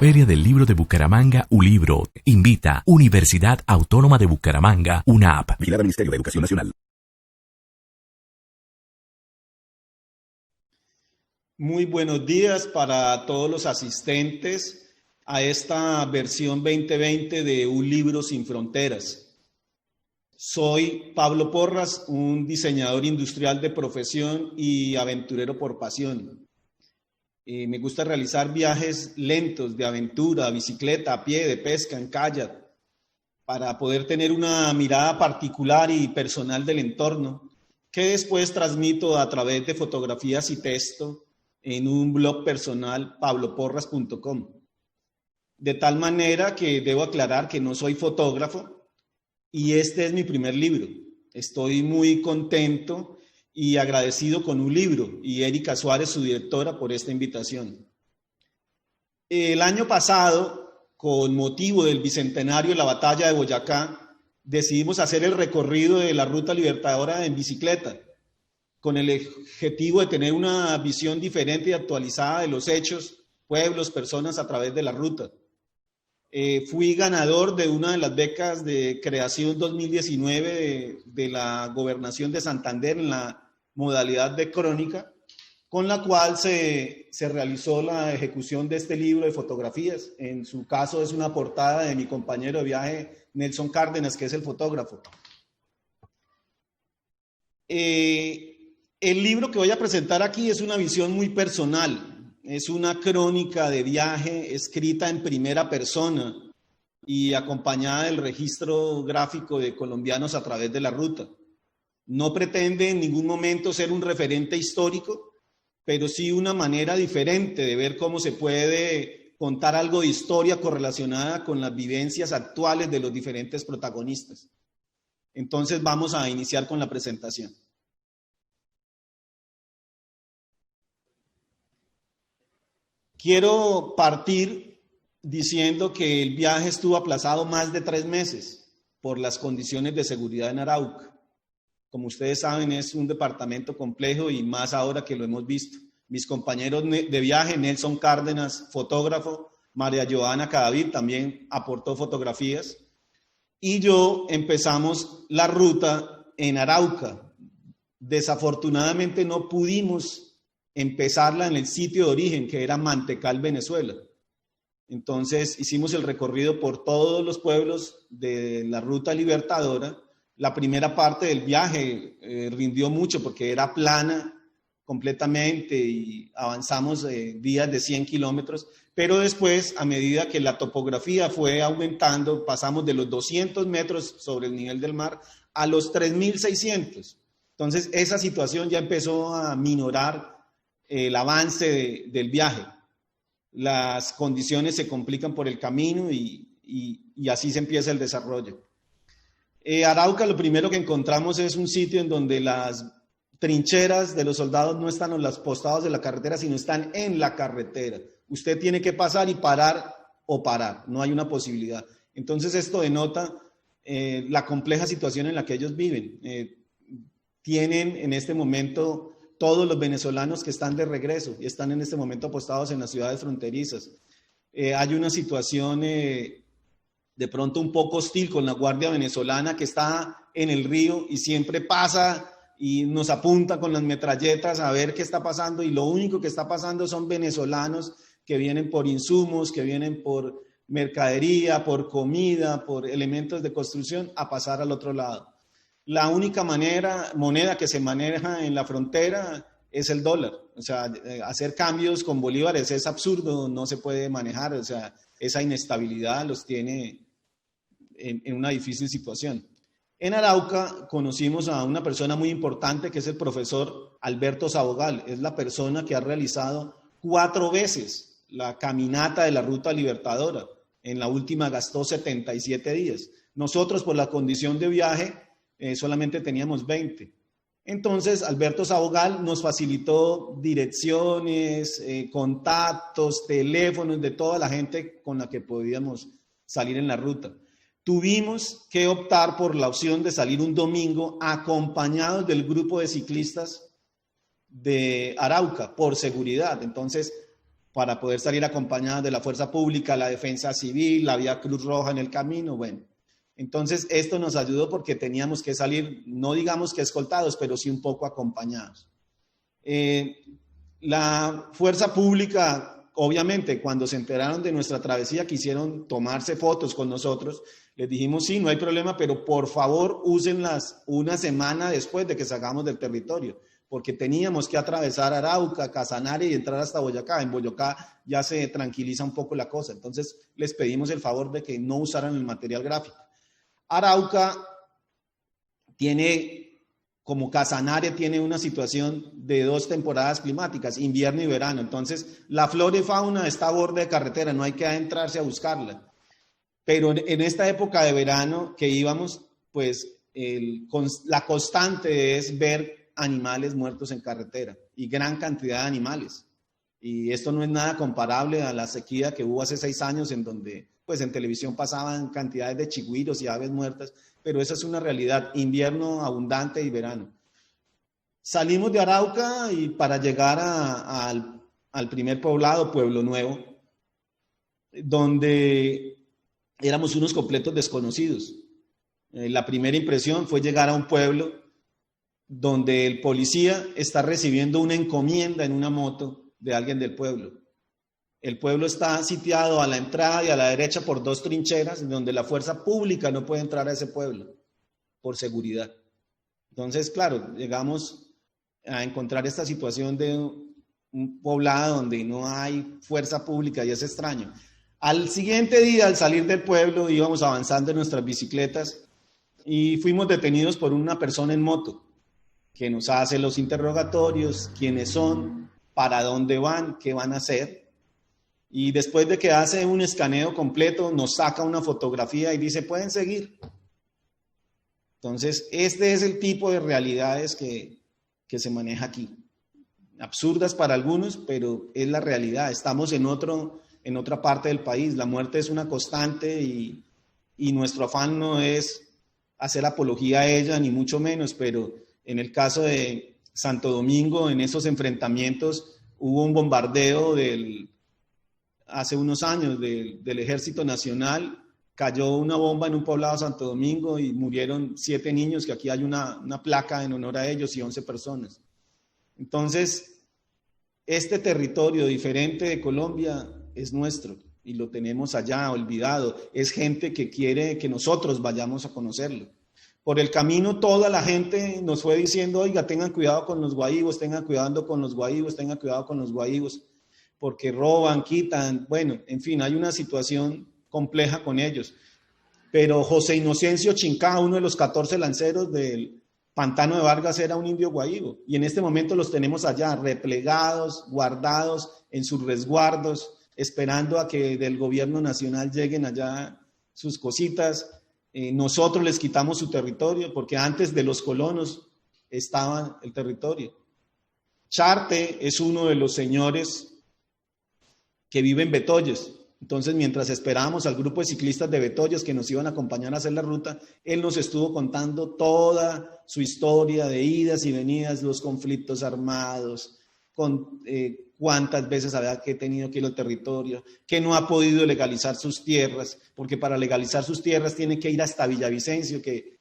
Feria del Libro de Bucaramanga, Ulibro. Invita Universidad Autónoma de Bucaramanga, UNAP. Vigilado Ministerio de Educación Nacional. Muy buenos días para todos los asistentes a esta versión 2020 de Un Libro Sin Fronteras. Soy Pablo Porras, un diseñador industrial de profesión y aventurero por pasión. Me gusta realizar viajes lentos de aventura, bicicleta, a pie, de pesca, en kayak, para poder tener una mirada particular y personal del entorno, que después transmito a través de fotografías y texto en un blog personal, pabloporras.com. De tal manera que debo aclarar que no soy fotógrafo y este es mi primer libro. Estoy muy contento y agradecido con Un Libro y Erika Suárez, su directora, por esta invitación. El año pasado, con motivo del bicentenario de la batalla de Boyacá, decidimos hacer el recorrido de la Ruta Libertadora en bicicleta, con el objetivo de tener una visión diferente y actualizada de los hechos, pueblos, personas a través de la ruta. Fui ganador de una de las becas de creación 2019 de la Gobernación de Santander en la modalidad de crónica, con la cual se realizó la ejecución de este libro de fotografías. En su caso es una portada de mi compañero de viaje, Nelson Cárdenas, que es el fotógrafo. El libro que voy a presentar aquí es una visión muy personal. Es una crónica de viaje escrita en primera persona y acompañada del registro gráfico de colombianos a través de la ruta. No pretende en ningún momento ser un referente histórico, pero sí una manera diferente de ver cómo se puede contar algo de historia correlacionada con las vivencias actuales de los diferentes protagonistas. Entonces vamos a iniciar con la presentación. Quiero partir diciendo que el viaje estuvo aplazado más de 3 meses por las condiciones de seguridad en Arauca. Como ustedes saben, es un departamento complejo y más ahora que lo hemos visto. Mis compañeros de viaje, Nelson Cárdenas, fotógrafo, María Joana Cadavid también aportó fotografías, y yo empezamos la ruta en Arauca. Desafortunadamente no pudimos empezarla en el sitio de origen, que era Mantecal, Venezuela. Entonces hicimos el recorrido por todos los pueblos de la Ruta Libertadora. La primera parte del viaje rindió mucho porque era plana completamente y avanzamos días de 100 kilómetros, pero después, a medida que la topografía fue aumentando, pasamos de los 200 metros sobre el nivel del mar a los 3.600. Entonces esa situación ya empezó a minorar el avance del viaje. Las condiciones se complican por el camino y así se empieza el desarrollo. Arauca, lo primero que encontramos es un sitio en donde las trincheras de los soldados no están en los postados de la carretera, sino están en la carretera. Usted tiene que pasar y parar o parar, no hay una posibilidad. Entonces esto denota la compleja situación en la que ellos viven. Tienen en este momento todos los venezolanos que están de regreso y están en este momento apostados en las ciudades fronterizas. Hay una situación de pronto un poco hostil con la Guardia Venezolana, que está en el río y siempre pasa y nos apunta con las metralletas a ver qué está pasando, y lo único que está pasando son venezolanos que vienen por insumos, que vienen por mercadería, por comida, por elementos de construcción, a pasar al otro lado. La única moneda que se maneja en la frontera es el dólar. O sea, hacer cambios con bolívares es absurdo, no se puede manejar. O sea, esa inestabilidad los tiene en una difícil situación. En Arauca conocimos a una persona muy importante que es el profesor Alberto Sabogal. Es la persona que ha realizado 4 veces la caminata de la Ruta Libertadora. En la última gastó 77 días. Nosotros, por la condición de viaje, solamente teníamos 20. Entonces, Alberto Sabogal nos facilitó direcciones, contactos, teléfonos de toda la gente con la que podíamos salir en la ruta. Tuvimos que optar por la opción de salir un domingo acompañados del grupo de ciclistas de Arauca por seguridad. Entonces, para poder salir acompañadas de la fuerza pública, la defensa civil, había Cruz Roja en el camino, bueno. Entonces, esto nos ayudó porque teníamos que salir, no digamos que escoltados, pero sí un poco acompañados. La fuerza pública, obviamente, cuando se enteraron de nuestra travesía, quisieron tomarse fotos con nosotros. Les dijimos, sí, no hay problema, pero por favor, úsenlas una semana después de que salgamos del territorio, porque teníamos que atravesar Arauca, Casanare y entrar hasta Boyacá. En Boyacá ya se tranquiliza un poco la cosa. Entonces, les pedimos el favor de que no usaran el material gráfico. Arauca tiene, como Casanare, tiene una situación de 2 temporadas climáticas, invierno y verano. Entonces, la flora y fauna está a borde de carretera, no hay que adentrarse a buscarla. Pero en esta época de verano que íbamos, pues la constante es ver animales muertos en carretera y gran cantidad de animales. Y esto no es nada comparable a la sequía que hubo hace 6 años en donde pues en televisión pasaban cantidades de chigüiros y aves muertas, pero esa es una realidad, invierno abundante y verano. Salimos de Arauca y para llegar al primer poblado, Pueblo Nuevo, donde éramos unos completos desconocidos. La primera impresión fue llegar a un pueblo donde el policía está recibiendo una encomienda en una moto de alguien del pueblo. El pueblo está sitiado a la entrada y a la derecha por 2 trincheras, donde la fuerza pública no puede entrar a ese pueblo por seguridad. Entonces, claro, llegamos a encontrar esta situación de un poblado donde no hay fuerza pública y es extraño. Al siguiente día, al salir del pueblo, íbamos avanzando en nuestras bicicletas y fuimos detenidos por una persona en moto que nos hace los interrogatorios, quiénes son, para dónde van, qué van a hacer. Y después de que hace un escaneo completo, nos saca una fotografía y dice, pueden seguir. Entonces, este es el tipo de realidades que se maneja aquí. Absurdas para algunos, pero es la realidad. Estamos en otra parte del país. La muerte es una constante y nuestro afán no es hacer apología a ella, ni mucho menos, pero en el caso de Santo Domingo, en esos enfrentamientos, hubo un bombardeo hace unos años del Ejército Nacional, cayó una bomba en un poblado de Santo Domingo y murieron 7 niños, que aquí hay una placa en honor a ellos, y 11 personas. Entonces, este territorio diferente de Colombia es nuestro y lo tenemos allá olvidado. Es gente que quiere que nosotros vayamos a conocerlo. Por el camino toda la gente nos fue diciendo, oiga, tengan cuidado con los guahibos, tengan cuidado con los guahibos, tengan cuidado con los guahibos, porque roban, quitan, bueno, en fin, hay una situación compleja con ellos. Pero José Inocencio Chincá, uno de los 14 lanceros del Pantano de Vargas, era un indio guahibo, y en este momento los tenemos allá, replegados, guardados en sus resguardos, esperando a que del gobierno nacional lleguen allá sus cositas. Nosotros les quitamos su territorio, porque antes de los colonos estaba el territorio. Charte es uno de los señores que vive en Betollos. Entonces, mientras esperábamos al grupo de ciclistas de Betollos que nos iban a acompañar a hacer la ruta, él nos estuvo contando toda su historia de idas y venidas, los conflictos armados, cuántas veces había tenido que ir al territorio, que no ha podido legalizar sus tierras, porque para legalizar sus tierras tiene que ir hasta Villavicencio, que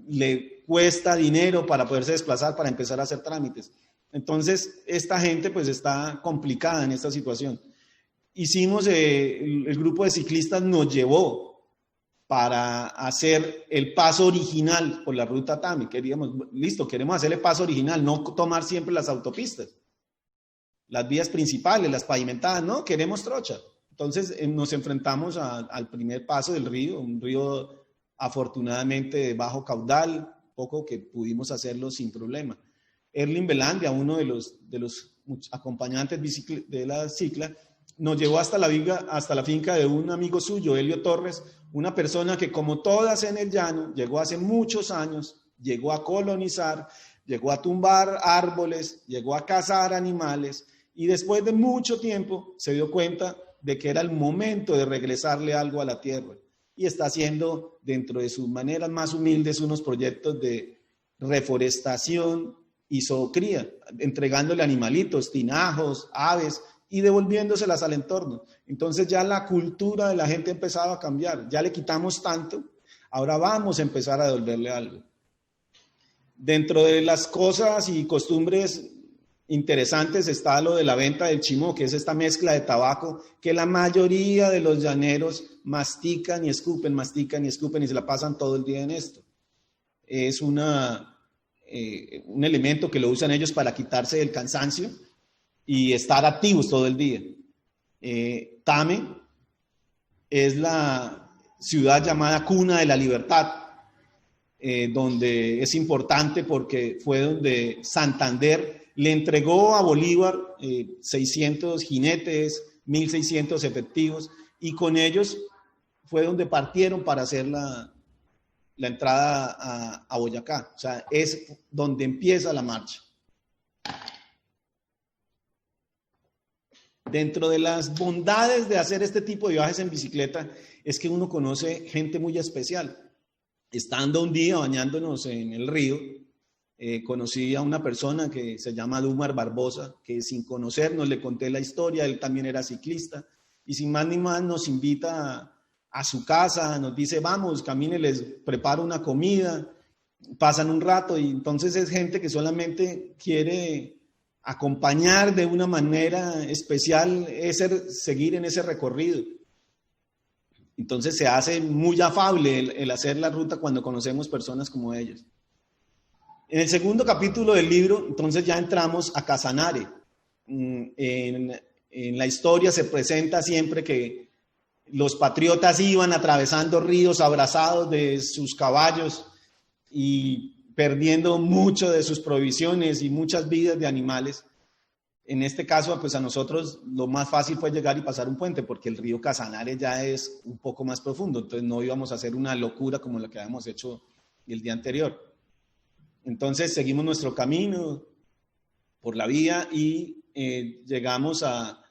le cuesta dinero para poderse desplazar, para empezar a hacer trámites. Entonces, esta gente pues está complicada en esta situación. Hicimos, el grupo de ciclistas nos llevó para hacer el paso original por la ruta Tami. Queremos hacer el paso original, no tomar siempre las autopistas, las vías principales, las pavimentadas, no, queremos trocha. Entonces nos enfrentamos al primer paso del río, un río afortunadamente de bajo caudal, poco que pudimos hacerlo sin problema. Erling Belandia, uno de los acompañantes de la cicla, nos llevó hasta la finca de un amigo suyo, Helio Torres, una persona que, como todas en el llano, llegó hace muchos años, llegó a colonizar, llegó a tumbar árboles, llegó a cazar animales, y después de mucho tiempo se dio cuenta de que era el momento de regresarle algo a la tierra, y está haciendo, dentro de sus maneras más humildes, unos proyectos de reforestación y zoocría, entregándole animalitos, tinajos, aves, y devolviéndoselas al entorno. Entonces ya la cultura de la gente ha empezado a cambiar, ya le quitamos tanto, ahora vamos a empezar a devolverle algo. Dentro de las cosas y costumbres interesantes está lo de la venta del chimó, que es esta mezcla de tabaco que la mayoría de los llaneros mastican y escupen y se la pasan todo el día en esto. Es un elemento que lo usan ellos para quitarse el cansancio y estar activos todo el día. Tame es la ciudad llamada cuna de la libertad, donde es importante porque fue donde Santander le entregó a Bolívar 600 jinetes, 1.600 efectivos, y con ellos fue donde partieron para hacer la entrada a Boyacá. O sea, es donde empieza la marcha. Dentro de las bondades de hacer este tipo de viajes en bicicleta es que uno conoce gente muy especial. Estando un día bañándonos en el río, conocí a una persona que se llama Dumar Barbosa, que sin conocernos le conté la historia, él también era ciclista, y sin más ni más nos invita a su casa, nos dice, vamos, camine, les preparo una comida, pasan un rato, y entonces es gente que solamente quiere acompañar de una manera especial, seguir en ese recorrido. Entonces se hace muy afable el hacer la ruta cuando conocemos personas como ellos. En el segundo capítulo del libro, entonces ya entramos a Casanare. En la historia se presenta siempre que los patriotas iban atravesando ríos abrazados de sus caballos y perdiendo mucho de sus provisiones y muchas vidas de animales. En este caso, pues a nosotros lo más fácil fue llegar y pasar un puente, porque el río Casanare ya es un poco más profundo, entonces no íbamos a hacer una locura como la que habíamos hecho el día anterior. Entonces seguimos nuestro camino por la vía y llegamos a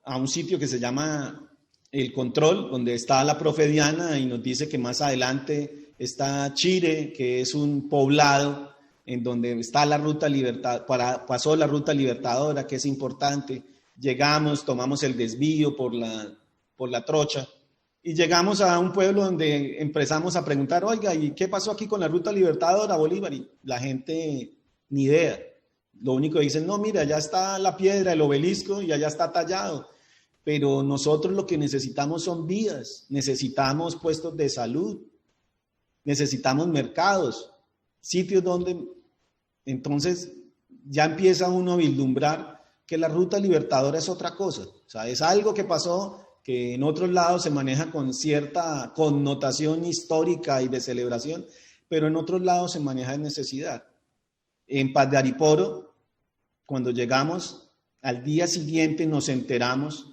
un sitio que se llama El Control, donde está la profe Diana y nos dice que más adelante está Chire, que es un poblado en donde está la ruta pasó la ruta libertadora, que es importante. Llegamos, tomamos el desvío por la trocha y llegamos a un pueblo donde empezamos a preguntar, oiga, ¿y qué pasó aquí con la ruta libertadora, Bolívar? Y la gente, ni idea. Lo único que dicen, no, mira, allá está la piedra, el obelisco, y allá está tallado. Pero nosotros lo que necesitamos son vías, necesitamos puestos de salud, necesitamos mercados, sitios donde entonces ya empieza uno a vislumbrar que la ruta libertadora es otra cosa. O sea, es algo que pasó que en otros lados se maneja con cierta connotación histórica y de celebración, pero en otros lados se maneja de necesidad. En Paz de Ariporo, cuando llegamos, al día siguiente nos enteramos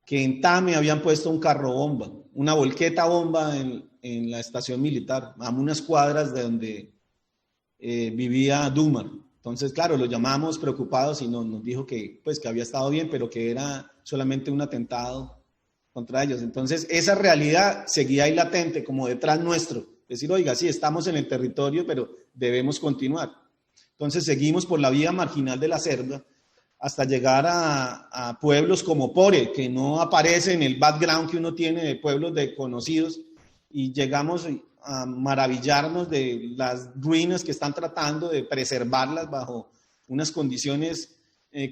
que en Tame habían puesto un carro bomba, una volqueta bomba en la estación militar, a unas cuadras de donde vivía Dumar. Entonces, claro, lo llamamos preocupados y nos dijo que había estado bien, pero que era solamente un atentado contra ellos. Entonces, esa realidad seguía ahí latente, como detrás nuestro. Decir, oiga, sí, estamos en el territorio, pero debemos continuar. Entonces, seguimos por la vía marginal de la Cerda hasta llegar a pueblos como Pore, que no aparece en el background que uno tiene de pueblos conocidos, y llegamos a maravillarnos de las ruinas que están tratando de preservarlas bajo unas condiciones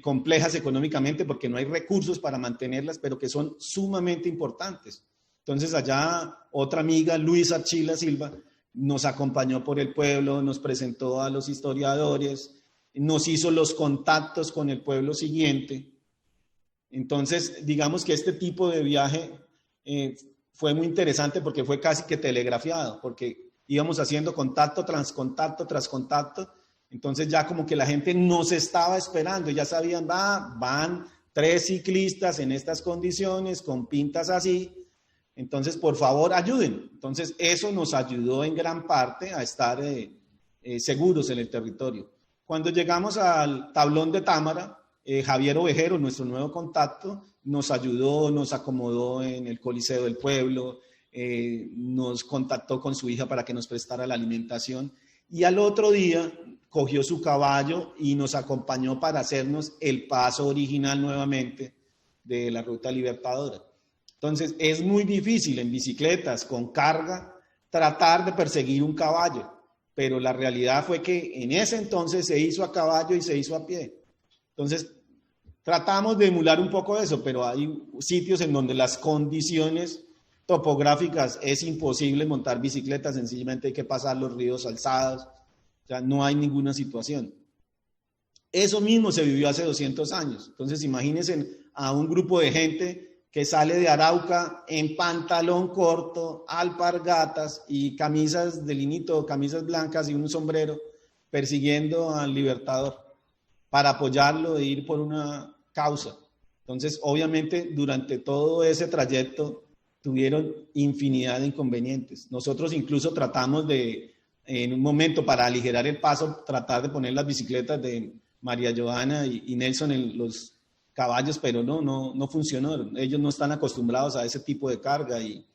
complejas económicamente, porque no hay recursos para mantenerlas, pero que son sumamente importantes. Entonces allá otra amiga, Luisa Archila Silva, nos acompañó por el pueblo, nos presentó a los historiadores, nos hizo los contactos con el pueblo siguiente. Entonces, digamos que este tipo de viaje fue muy interesante porque fue casi que telegrafiado, porque íbamos haciendo contacto tras contacto tras contacto. Entonces ya como que la gente nos estaba esperando, ya sabían, van 3 ciclistas en estas condiciones, con pintas así, entonces por favor ayuden. Entonces eso nos ayudó en gran parte a estar seguros en el territorio. Cuando llegamos al tablón de Támara, Javier Ovejero, nuestro nuevo contacto, nos ayudó, nos acomodó en el Coliseo del Pueblo, nos contactó con su hija para que nos prestara la alimentación, y al otro día cogió su caballo y nos acompañó para hacernos el paso original nuevamente de la Ruta Libertadora. Entonces, es muy difícil en bicicletas con carga tratar de perseguir un caballo, pero la realidad fue que en ese entonces se hizo a caballo y se hizo a pie. Entonces, tratamos de emular un poco eso, pero hay sitios en donde las condiciones topográficas es imposible montar bicicleta, sencillamente hay que pasar los ríos alzados, o sea, no hay ninguna situación. Eso mismo se vivió hace 200 años. Entonces, imagínense a un grupo de gente que sale de Arauca en pantalón corto, alpargatas y camisas de linito, camisas blancas y un sombrero, persiguiendo al Libertador para apoyarlo e ir por una causa. Entonces, obviamente, durante todo ese trayecto tuvieron infinidad de inconvenientes. Nosotros incluso tratamos de, en un momento para aligerar el paso, tratar de poner las bicicletas de María Johanna y Nelson en los caballos, pero no funcionó. Ellos no están acostumbrados a ese tipo de carga y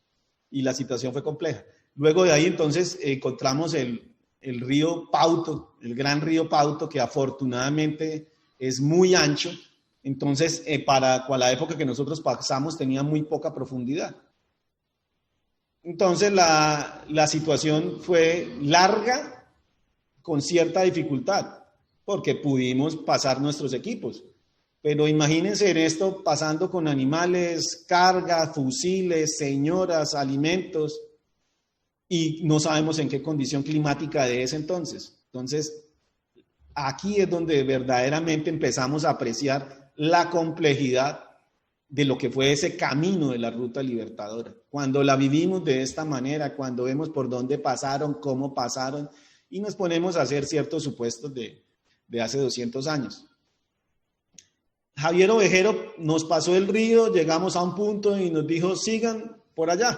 la situación fue compleja. Luego de ahí entonces encontramos el río Pauto, el gran río Pauto, que afortunadamente es muy ancho. Entonces, para la época que nosotros pasamos tenía muy poca profundidad. Entonces, la situación fue larga con cierta dificultad, porque pudimos pasar nuestros equipos. Pero imagínense en esto pasando con animales, carga, fusiles, señoras, alimentos, y no sabemos en qué condición climática de ese entonces. Entonces, aquí es donde verdaderamente empezamos a apreciar la complejidad de lo que fue ese camino de la Ruta Libertadora. Cuando la vivimos de esta manera, cuando vemos por dónde pasaron, cómo pasaron, y nos ponemos a hacer ciertos supuestos de hace 200 años. Javier Ovejero nos pasó el río, llegamos a un punto y nos dijo, sigan por allá.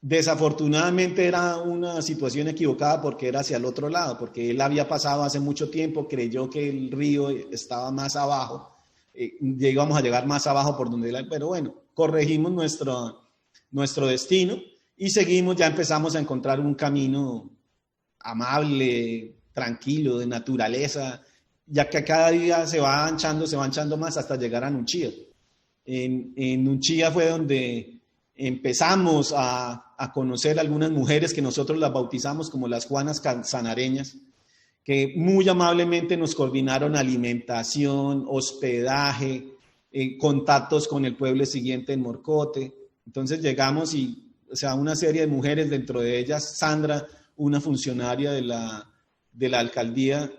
Desafortunadamente era una situación equivocada porque era hacia el otro lado, porque él había pasado hace mucho tiempo, creyó que el río estaba más abajo, íbamos a llegar más abajo por donde él, pero bueno, corregimos nuestro destino y seguimos, ya empezamos a encontrar un camino amable, tranquilo, de naturaleza, ya que cada día se va anchando más hasta llegar a Nunchía. En Nunchía fue donde empezamos a conocer algunas mujeres que nosotros las bautizamos como las Juanas Casanareñas, que muy amablemente nos coordinaron alimentación, hospedaje, contactos con el pueblo siguiente en Morcote. Entonces llegamos una serie de mujeres, dentro de ellas Sandra, una funcionaria de la alcaldía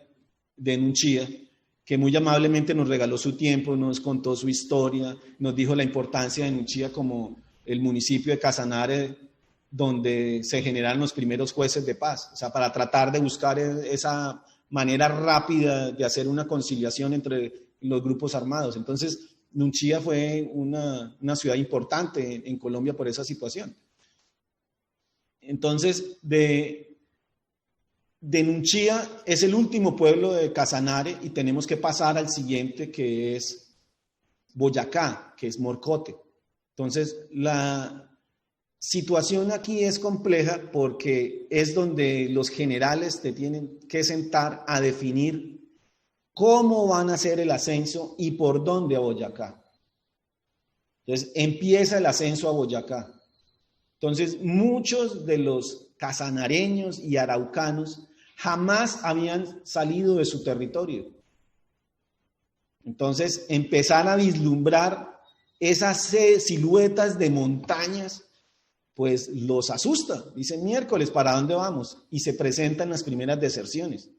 de Nunchía, que muy amablemente nos regaló su tiempo, nos contó su historia, nos dijo la importancia de Nunchía como el municipio de Casanare, donde se generaron los primeros jueces de paz, o sea, para tratar de buscar esa manera rápida de hacer una conciliación entre los grupos armados. Entonces, Nunchía fue una ciudad importante en Colombia por esa situación. Entonces, de Nunchía es el último pueblo de Casanare y tenemos que pasar al siguiente, que es Boyacá, que es Morcote. Entonces, la situación aquí es compleja porque es donde los generales te tienen que sentar a definir cómo van a hacer el ascenso y por dónde a Boyacá. Entonces, empieza el ascenso a Boyacá. Entonces, muchos de los casanareños y araucanos jamás habían salido de su territorio. Entonces, empezar a vislumbrar esas siluetas de montañas, pues los asusta. Dicen, miércoles, ¿para dónde vamos? Y se presentan las primeras deserciones.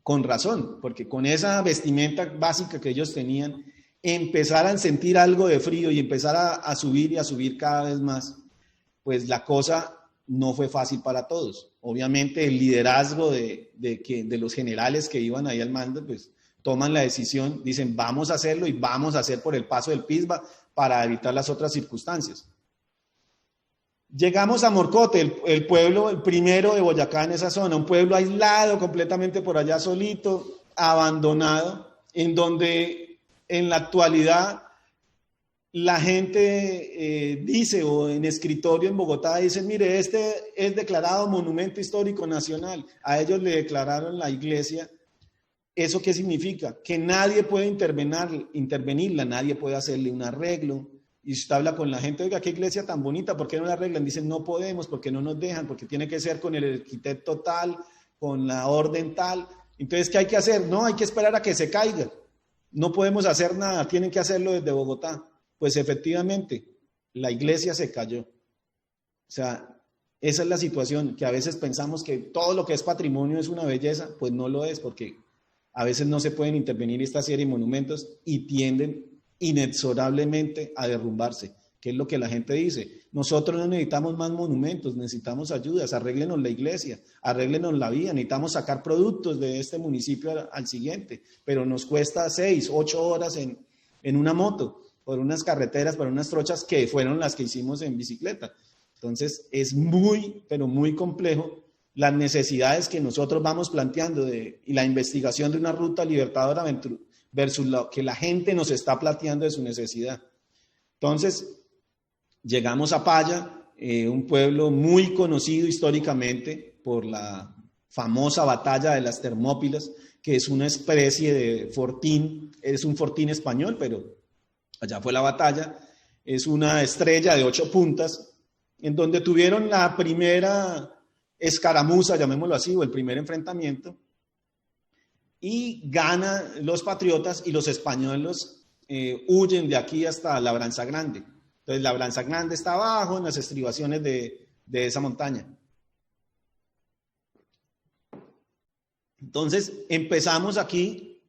Con razón, porque con esa vestimenta básica que ellos tenían, empezaran a sentir algo de frío y empezar a subir y a subir cada vez más, pues la cosa no fue fácil para todos. Obviamente el liderazgo de los generales que iban ahí al mando, pues toman la decisión, dicen vamos a hacerlo y vamos a hacer por el paso del Pisba para evitar las otras circunstancias. Llegamos a Morcote, el pueblo, el primero de Boyacá en esa zona, un pueblo aislado completamente por allá solito, abandonado, en donde en la actualidad la gente dice, o en escritorio en Bogotá dicen, mire, este es declarado Monumento Histórico Nacional. A ellos le declararon la iglesia. ¿Eso qué significa? Que nadie puede intervenirla, nadie puede hacerle un arreglo. Y usted habla con la gente, oiga, qué iglesia tan bonita, ¿por qué no la arreglan? Dicen, no podemos, porque no nos dejan, porque tiene que ser con el arquitecto tal, con la orden tal. Entonces, ¿qué hay que hacer? No, hay que esperar a que se caiga. No podemos hacer nada, tienen que hacerlo desde Bogotá. Pues efectivamente, la iglesia se cayó. O sea, esa es la situación, que a veces pensamos que todo lo que es patrimonio es una belleza, pues no lo es, porque a veces no se pueden intervenir esta serie de monumentos y tienden inexorablemente a derrumbarse, que es lo que la gente dice. Nosotros no necesitamos más monumentos, necesitamos ayudas, arréglenos la iglesia, arréglenos la vía, necesitamos sacar productos de este municipio al siguiente, pero nos cuesta 6, 8 horas en una moto, por unas carreteras, por unas trochas que fueron las que hicimos en bicicleta. Entonces es muy, pero muy complejo las necesidades que nosotros vamos planteando y la investigación de una ruta libertadora versus lo que la gente nos está planteando de su necesidad. Entonces, llegamos a Paya, un pueblo muy conocido históricamente por la famosa batalla de las Termópilas, que es una especie de fortín, es un fortín español, pero allá fue la batalla, es una estrella de 8 puntas, en donde tuvieron la primera escaramuza, llamémoslo así, o el primer enfrentamiento, y ganan los patriotas y los españoles huyen de aquí hasta Labranza Grande. Entonces Labranza Grande está abajo en las estribaciones de esa montaña. Entonces empezamos aquí,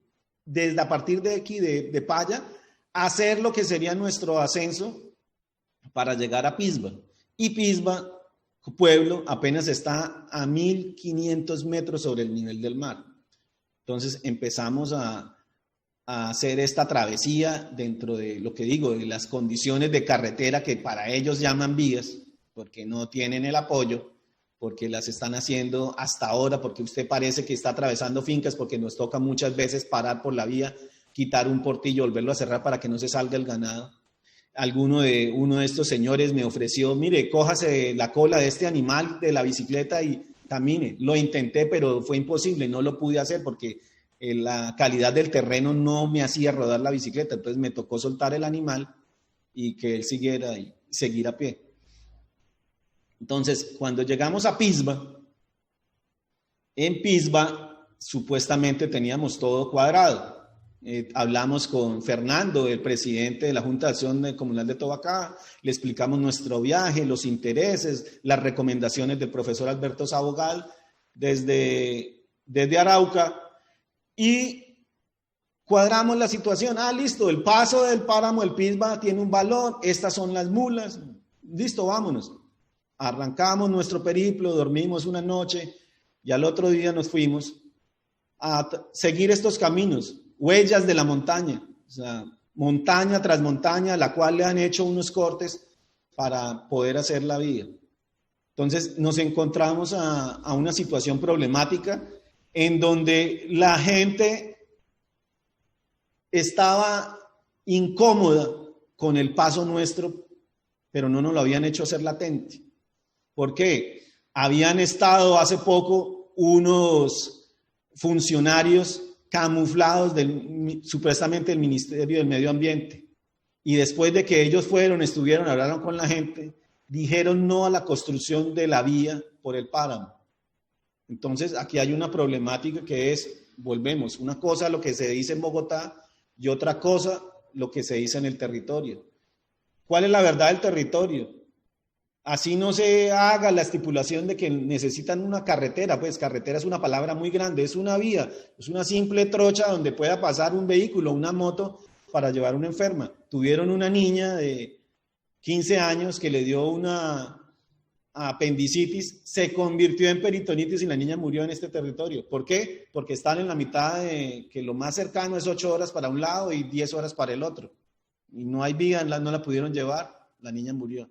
desde a partir de aquí, de Paya, a hacer lo que sería nuestro ascenso para llegar a Pisba. Y Pisba, pueblo, apenas está a 1.500 metros sobre el nivel del mar. Entonces empezamos a hacer esta travesía dentro de lo que digo, de las condiciones de carretera que para ellos llaman vías, porque no tienen el apoyo, porque las están haciendo hasta ahora, porque usted parece que está atravesando fincas, porque nos toca muchas veces parar por la vía, quitar un portillo, volverlo a cerrar para que no se salga el ganado. Uno de estos señores me ofreció, mire, cójase la cola de este animal de la bicicleta y camine. Lo intenté, pero fue imposible, no lo pude hacer porque la calidad del terreno no me hacía rodar la bicicleta, entonces me tocó soltar el animal y que él siguiera y seguir a pie. Entonces, cuando llegamos a Pisba, en Pisba supuestamente teníamos todo cuadrado. Hablamos con Fernando, el presidente de la Junta de Acción Comunal de Tobacá, le explicamos nuestro viaje, los intereses, las recomendaciones del profesor Alberto Sabogal desde Arauca y cuadramos la situación. Listo, el paso del páramo del Pisba tiene un valor, estas son las mulas, listo, vámonos. Arrancamos nuestro periplo, dormimos una noche y al otro día nos fuimos a seguir estos caminos. Huellas de la montaña, o sea, montaña tras montaña, la cual le han hecho unos cortes para poder hacer la vía. Entonces nos encontramos a una situación problemática en donde la gente estaba incómoda con el paso nuestro, pero no nos lo habían hecho hacer latente. ¿Por qué? Habían estado hace poco unos funcionarios camuflados supuestamente del Ministerio del Medio Ambiente. Y después de que ellos estuvieron, hablaron con la gente, dijeron no a la construcción de la vía por el páramo. Entonces, aquí hay una problemática que es, volvemos, una cosa lo que se dice en Bogotá y otra cosa lo que se dice en el territorio. ¿Cuál es la verdad del territorio? Así no se haga la estipulación de que necesitan una carretera, pues carretera es una palabra muy grande, es una vía, es una simple trocha donde pueda pasar un vehículo, una moto para llevar una enferma. Tuvieron una niña de 15 años que le dio una apendicitis, se convirtió en peritonitis y la niña murió en este territorio. ¿Por qué? Porque están en la mitad de que lo más cercano es 8 horas para un lado y 10 horas para el otro. Y no hay vía, no la pudieron llevar, la niña murió.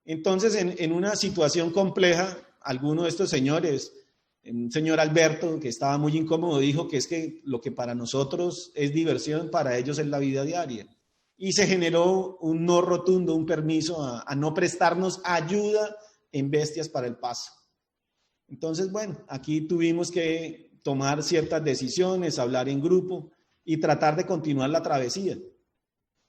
Entonces, en una situación compleja, alguno de estos señores, un señor Alberto, que estaba muy incómodo, dijo que es que lo que para nosotros es diversión, para ellos es la vida diaria. y se generó un no rotundo, un permiso a no prestarnos ayuda en bestias para el paso. Entonces, bueno, aquí tuvimos que tomar ciertas decisiones, hablar en grupo y tratar de continuar la travesía.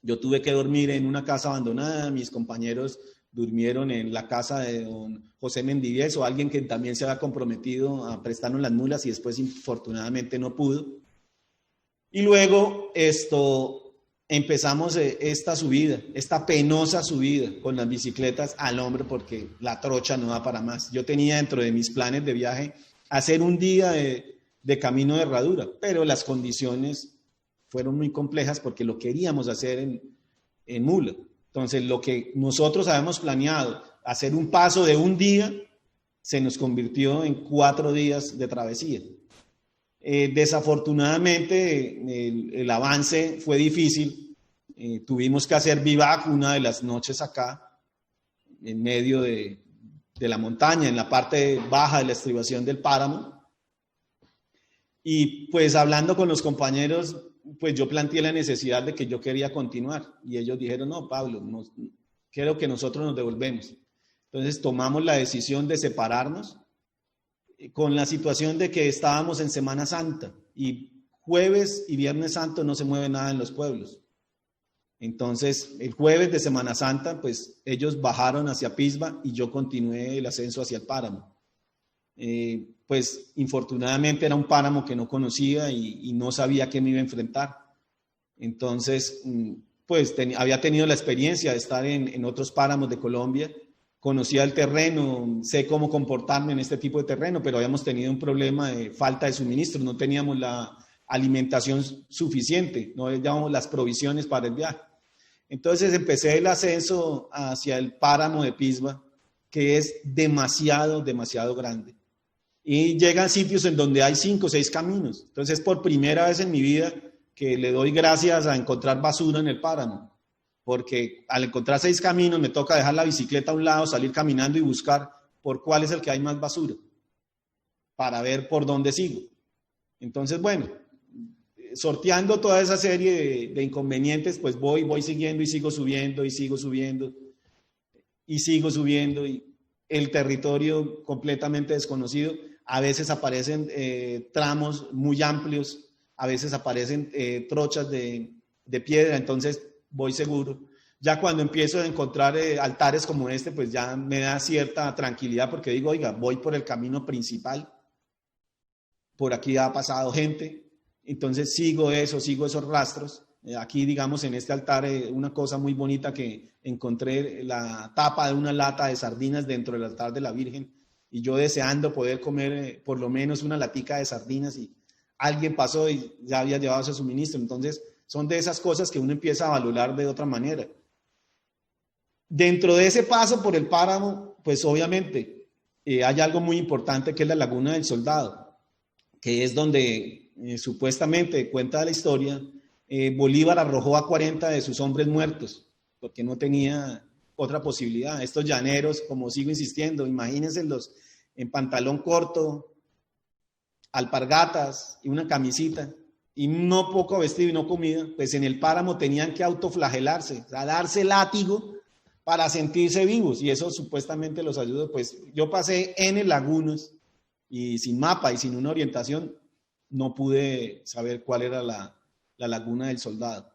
Yo tuve que dormir en una casa abandonada, mis compañeros durmieron en la casa de don José Mendivieso, alguien que también se había comprometido a prestarnos las mulas y después infortunadamente no pudo. Y luego empezamos esta subida, esta penosa subida con las bicicletas al hombro porque la trocha no da para más. Yo tenía dentro de mis planes de viaje hacer un día de camino de herradura, pero las condiciones fueron muy complejas porque lo queríamos hacer en mula. Entonces, lo que nosotros habíamos planeado, hacer un paso de un día, se nos convirtió en 4 días de travesía. Desafortunadamente, el avance fue difícil. Tuvimos que hacer vivac una de las noches acá, en medio de la montaña, en la parte baja de la estribación del páramo. Y pues hablando con los compañeros, pues yo planteé la necesidad de que yo quería continuar. Y ellos dijeron, no, Pablo, creo que nosotros nos devolvemos. Entonces tomamos la decisión de separarnos con la situación de que estábamos en Semana Santa y jueves y Viernes Santo no se mueve nada en los pueblos. Entonces, el jueves de Semana Santa, pues ellos bajaron hacia Pisba y yo continué el ascenso hacia el páramo. Pues infortunadamente era un páramo que no conocía y no sabía a qué me iba a enfrentar. Entonces, pues había tenido la experiencia de estar en otros páramos de Colombia, conocía el terreno, sé cómo comportarme en este tipo de terreno, pero habíamos tenido un problema de falta de suministro, no teníamos la alimentación suficiente, no teníamos las provisiones para el viaje. Entonces empecé el ascenso hacia el páramo de Pisba, que es demasiado, demasiado grande. Y llegan sitios en donde hay 5 o 6 caminos. Entonces, por primera vez en mi vida que le doy gracias a encontrar basura en el páramo. Porque al encontrar 6 caminos me toca dejar la bicicleta a un lado, salir caminando y buscar por cuál es el que hay más basura, para ver por dónde sigo. Entonces, bueno, sorteando toda esa serie de inconvenientes, pues voy siguiendo y sigo subiendo y sigo subiendo y sigo subiendo y el territorio completamente desconocido. A veces aparecen tramos muy amplios, a veces aparecen trochas de piedra, entonces voy seguro. Ya cuando empiezo a encontrar altares como este, pues ya me da cierta tranquilidad porque digo, oiga, voy por el camino principal, por aquí ha pasado gente, entonces sigo esos rastros. Aquí, digamos, en este altar, una cosa muy bonita que encontré, la tapa de una lata de sardinas dentro del altar de la Virgen, y yo deseando poder comer por lo menos una latica de sardinas, y alguien pasó y ya había llevado ese suministro. Entonces, son de esas cosas que uno empieza a valorar de otra manera. Dentro de ese paso por el páramo, pues obviamente hay algo muy importante que es la Laguna del Soldado, que es donde supuestamente, cuenta la historia, Bolívar arrojó a 40 de sus hombres muertos, porque no tenía otra posibilidad. Estos llaneros, como sigo insistiendo, imagínenselos en pantalón corto, alpargatas y una camisita, y no poco vestido y no comida, pues en el páramo tenían que autoflagelarse, o sea, darse látigo para sentirse vivos, y eso supuestamente los ayudó. Pues yo pasé N lagunas y sin mapa y sin una orientación no pude saber cuál era la Laguna del Soldado.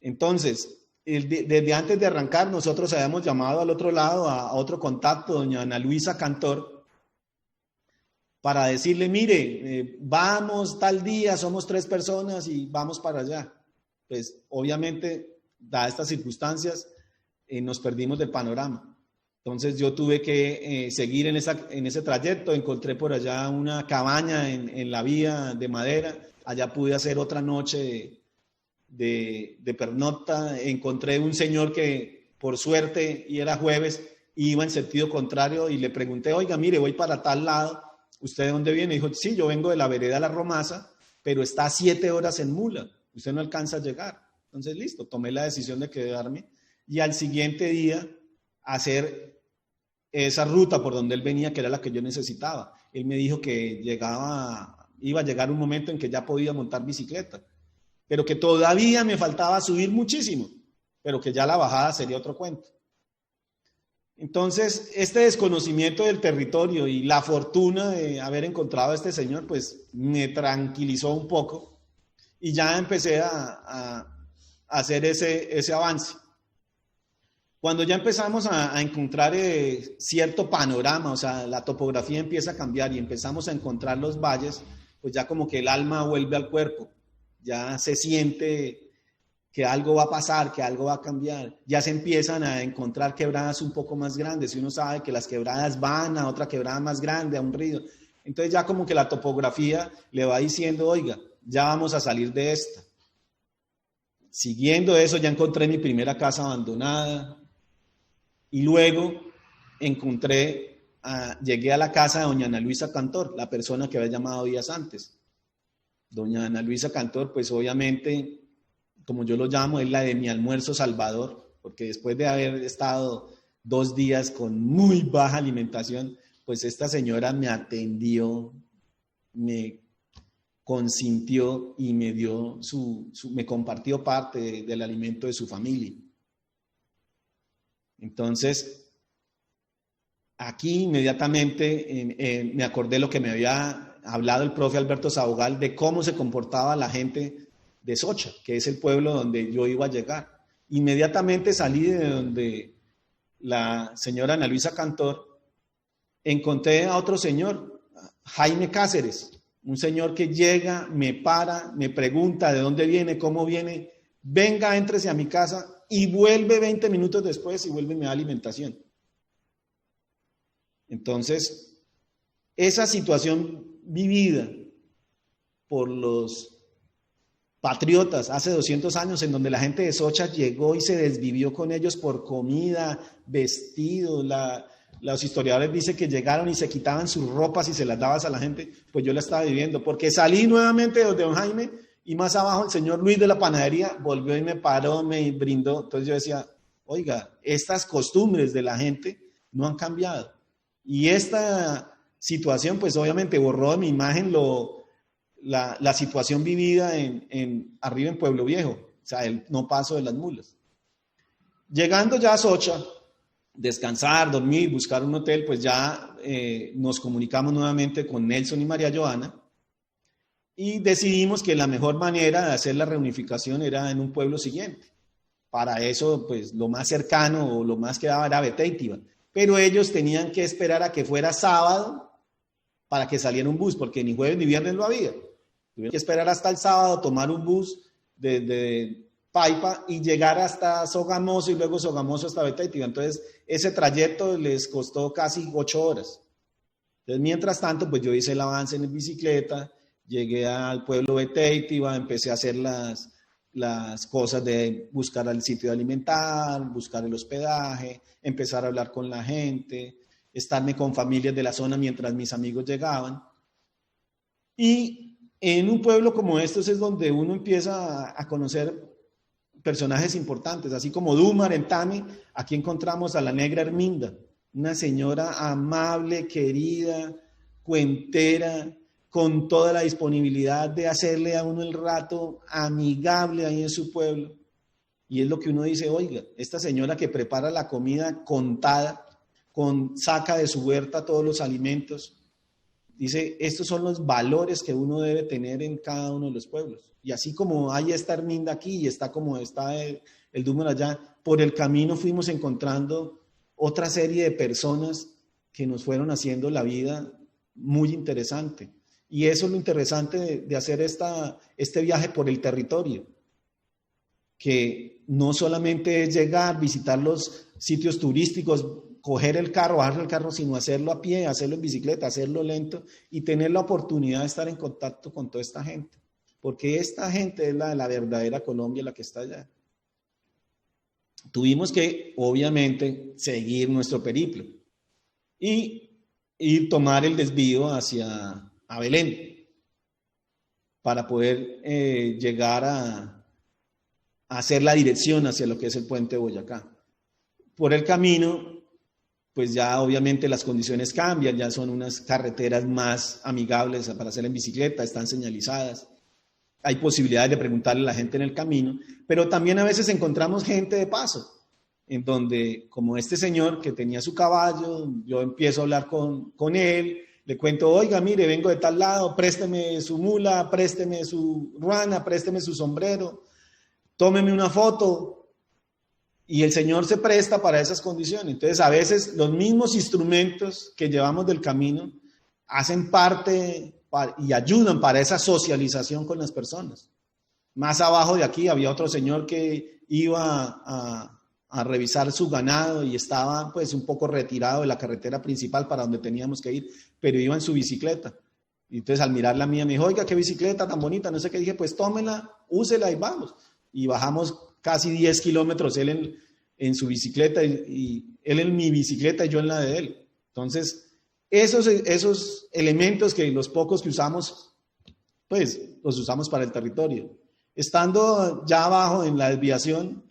Entonces, desde antes de arrancar, nosotros habíamos llamado al otro lado a otro contacto, doña Ana Luisa Cantor, para decirle, mire, vamos tal día, somos 3 personas y vamos para allá. Pues obviamente, dadas estas circunstancias, nos perdimos del panorama. Entonces yo tuve que seguir en ese trayecto, encontré por allá una cabaña en la vía de madera, allá pude hacer otra noche de pernocta, encontré un señor que por suerte, y era jueves, iba en sentido contrario y le pregunté, oiga, mire, voy para tal lado, ¿usted de dónde viene? Y dijo, sí, yo vengo de la vereda La Romasa, pero está a 7 horas en mula, usted no alcanza a llegar. Entonces listo, tomé la decisión de quedarme y al siguiente día hacer esa ruta por donde él venía, que era la que yo necesitaba. Él me dijo que iba a llegar un momento en que ya podía montar bicicleta. pero que todavía me faltaba subir muchísimo, pero que ya la bajada sería otro cuento. Entonces, este desconocimiento del territorio y la fortuna de haber encontrado a este señor, pues me tranquilizó un poco y ya empecé a hacer ese avance. Cuando ya empezamos a encontrar cierto panorama, o sea, la topografía empieza a cambiar y empezamos a encontrar los valles, pues ya como que el alma vuelve al cuerpo, ya se siente que algo va a pasar, que algo va a cambiar. Ya se empiezan a encontrar quebradas un poco más grandes y uno sabe que las quebradas van a otra quebrada más grande, a un río. Entonces ya como que la topografía le va diciendo, oiga, ya vamos a salir de esta. Siguiendo eso ya encontré mi primera casa abandonada y luego llegué a la casa de doña Ana Luisa Cantor, la persona que había llamado días antes. Doña Ana Luisa Cantor, pues obviamente, como yo lo llamo, es la de mi almuerzo salvador, porque después de haber estado 2 días con muy baja alimentación, pues esta señora me atendió, me consintió y me dio me compartió parte del alimento de su familia. Entonces, aquí inmediatamente me acordé lo que me había hablado el profe Alberto Sabogal de cómo se comportaba la gente de Socha, que es el pueblo donde yo iba a llegar. Inmediatamente salí de donde la señora Ana Luisa Cantor, encontré a otro señor, Jaime Cáceres, un señor que llega, me para, me pregunta de dónde viene, cómo viene, venga, éntrese a mi casa y vuelve 20 minutos después y vuelve y me da alimentación. Entonces, esa situación vivida por los patriotas hace 200 años, en donde la gente de Socha llegó y se desvivió con ellos por comida, vestido, los historiadores dicen que llegaron y se quitaban sus ropas y se las dabas a la gente, pues yo la estaba viviendo, porque salí nuevamente de don Jaime y más abajo el señor Luis de la panadería volvió y me paró, me brindó. Entonces yo decía, oiga, estas costumbres de la gente no han cambiado. Y esta situación pues obviamente borró de mi imagen la situación vivida arriba en Pueblo Viejo, o sea, el no paso de las mulas. Llegando ya a Socha, descansar, dormir, buscar un hotel, pues ya nos comunicamos nuevamente con Nelson y María Joana y decidimos que la mejor manera de hacer la reunificación era en un pueblo siguiente. Para eso, pues lo más cercano o lo más que daba era Beteitiva, pero ellos tenían que esperar a que fuera sábado para que saliera un bus, porque ni jueves ni viernes lo había. Tuvieron que esperar hasta el sábado, tomar un bus desde Paipa y llegar hasta Sogamoso y luego Sogamoso hasta Beteitiva. Entonces, ese trayecto les costó casi 8 horas. Entonces, mientras tanto, pues yo hice el avance en bicicleta, llegué al pueblo Beteitiva, empecé a hacer las cosas de buscar el sitio de alimentar, buscar el hospedaje, empezar a hablar con la gente, estarme con familias de la zona mientras mis amigos llegaban. Y en un pueblo como estos es donde uno empieza a conocer personajes importantes, así como Dumar en Tame. Aquí encontramos a la negra Herminda, una señora amable, querida, cuentera, con toda la disponibilidad de hacerle a uno el rato amigable ahí en su pueblo. Y es lo que uno dice, oiga, esta señora que prepara la comida contada, saca de su huerta todos los alimentos, dice, estos son los valores que uno debe tener en cada uno de los pueblos. Y así como hay esta Herminda aquí y está como está el Dumar allá, por el camino fuimos encontrando otra serie de personas que nos fueron haciendo la vida muy interesante. Y eso es lo interesante de hacer este viaje por el territorio, que no solamente es llegar, visitar los sitios turísticos, coger el carro, bajar el carro, sino hacerlo a pie, hacerlo en bicicleta, hacerlo lento y tener la oportunidad de estar en contacto con toda esta gente. Porque esta gente es la verdadera Colombia, la que está allá. Tuvimos que, obviamente, seguir nuestro periplo y tomar el desvío hacia Belén para poder llegar a hacer la dirección hacia lo que es el puente de Boyacá. Por el camino, pues ya obviamente las condiciones cambian, ya son unas carreteras más amigables para hacer en bicicleta, están señalizadas. hay posibilidades de preguntarle a la gente en el camino, pero también a veces encontramos gente de paso, en donde, como este señor que tenía su caballo, yo empiezo a hablar con él, le cuento, oiga, mire, vengo de tal lado, présteme su mula, présteme su ruana, présteme su sombrero, tómeme una foto, y el señor se presta para esas condiciones. Entonces, a veces los mismos instrumentos que llevamos del camino hacen parte y ayudan para esa socialización con las personas. Más abajo de aquí había otro señor que iba a revisar su ganado y estaba pues un poco retirado de la carretera principal para donde teníamos que ir, pero iba en su bicicleta. Y entonces al mirar la mía me dijo, oiga, qué bicicleta tan bonita, no sé qué. Dije, pues tómela, úsela y vamos. Y bajamos casi 10 kilómetros, él en su bicicleta y él en mi bicicleta y yo en la de él. Entonces, esos elementos que los pocos que usamos, pues los usamos para el territorio. Estando ya abajo en la desviación,